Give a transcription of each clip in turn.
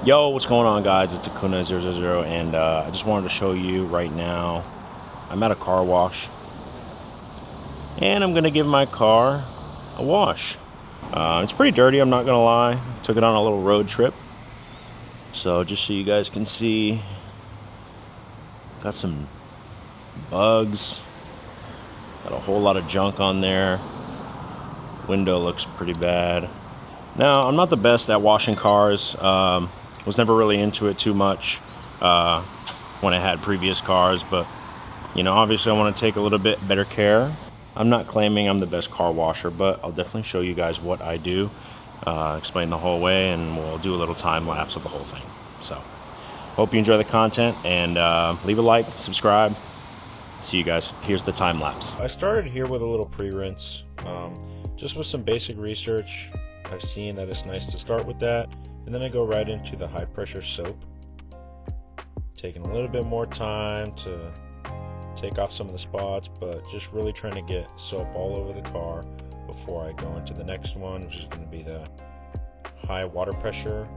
Yo, what's going on, guys? It's Akuna000, and I just wanted to show you right now. I'm at a car wash, and I'm gonna give my car a wash. It's pretty dirty, I'm not gonna lie. Took it on a little road trip, so just so you guys can see, got some bugs, got a whole lot of junk on there. Window looks pretty bad. Now, I'm not the best at washing cars. Was never really into it too much when I had previous cars, but obviously I want to take a little bit better care. I'm not claiming I'm the best car washer, but I'll definitely show you guys what I do, explain the whole way, and we'll do a little time lapse of the whole thing. So hope you enjoy the content, and leave a like, subscribe. See you guys. Here's the time lapse. I started here with a little pre-rinse, just with some basic research. I've seen that it's nice to start with that, and then I go right into the high pressure soap, taking a little bit more time to take off some of the spots, but just really trying to get soap all over the car before I go into the next one, which is going to be the high water pressure.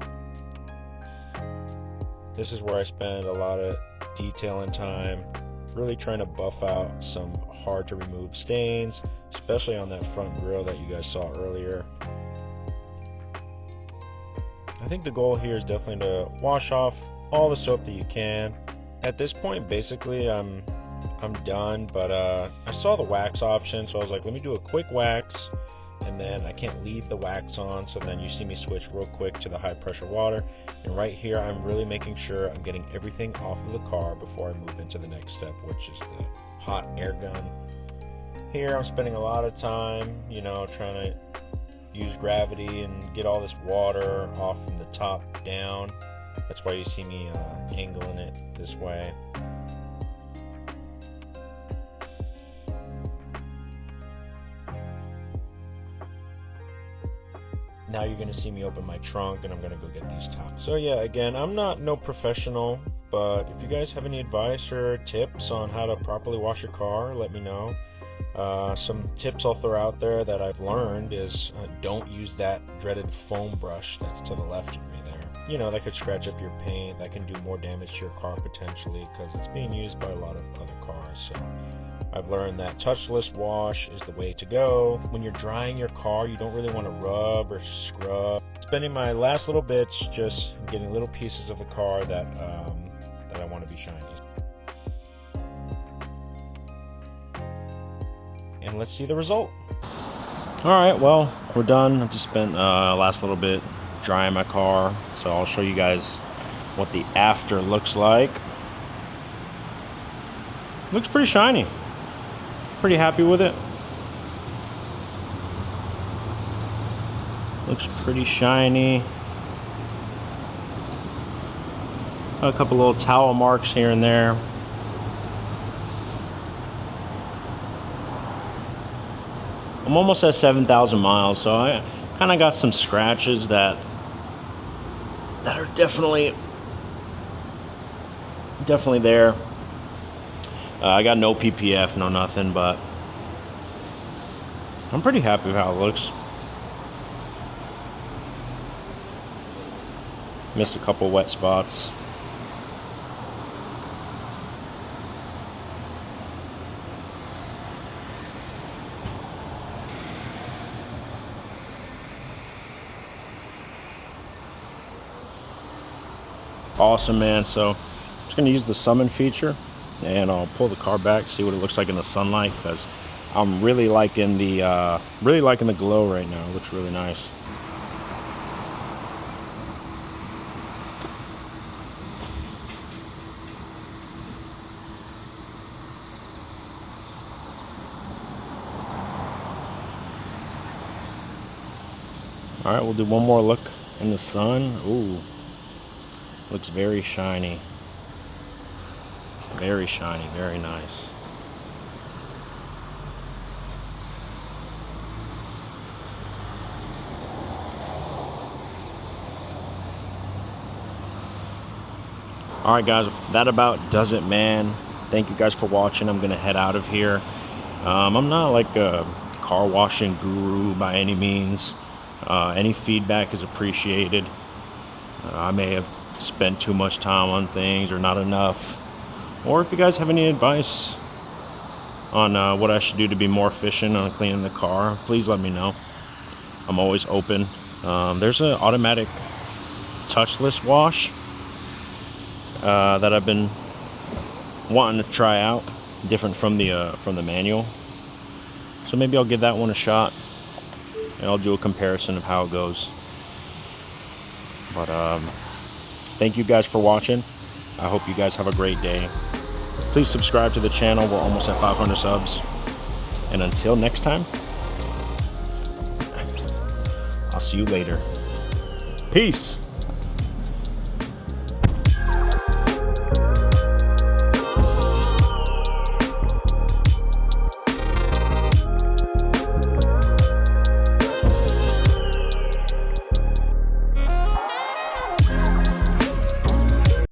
This is where I spend a lot of detail and time, really trying to buff out some hard to remove stains, especially on that front grille that you guys saw earlier. I think the goal here is definitely to wash off all the soap that you can. At this point, basically, I'm done, but I saw the wax option, so I was like, let me do a quick wax, and then I can't leave the wax on, so then you see me switch real quick to the high pressure water. And right here, I'm really making sure I'm getting everything off of the car before I move into the next step, which is the hot air gun. Here, I'm spending a lot of time, trying to use gravity and get all this water off from the top down. That's why you see me angling it this way. Now you're gonna see me open my trunk, and I'm gonna go get these tops. So yeah, again, I'm not no professional, but if you guys have any advice or tips on how to properly wash your car, let me know. Some tips I'll throw out there that I've learned is don't use that dreaded foam brush that's to the left of me there. That could scratch up your paint, that can do more damage to your car potentially, because it's being used by a lot of other cars. So I've learned that touchless wash is the way to go. When you're drying your car, you don't really want to rub or scrub. Spending my last little bits just getting little pieces of the car that I want to be shiny. And let's see the result. All right, well, we're done. I just spent last little bit drying my car, so I'll show you guys what the after looks like. Looks pretty shiny. Pretty happy with it. Looks pretty shiny. A couple little towel marks here and there. I'm almost at 7,000 miles, so I kind of got some scratches that are definitely there. I got no PPF, no nothing, but I'm pretty happy with how it looks. Missed a couple wet spots. Awesome, man. So I'm just gonna use the summon feature, and I'll pull the car back, see what it looks like in the sunlight, because I'm really liking the glow right now. It looks really nice. All right, we'll do one more look in the sun. Ooh. Looks very shiny. Very shiny, very nice. Alright guys, that about does it, man. Thank you guys for watching. I'm gonna head out of here. I'm not like a car washing guru by any means. Any feedback is appreciated. I may have spent too much time on things or not enough. Or if you guys have any advice on what I should do to be more efficient on cleaning the car, please let me know. I'm always open. There's an automatic touchless wash that I've been wanting to try out, different from the manual. So maybe I'll give that one a shot, and I'll do a comparison of how it goes. But thank you guys for watching. I hope you guys have a great day. Please subscribe to the channel. We're almost at 500 subs. And until next time, I'll see you later. Peace.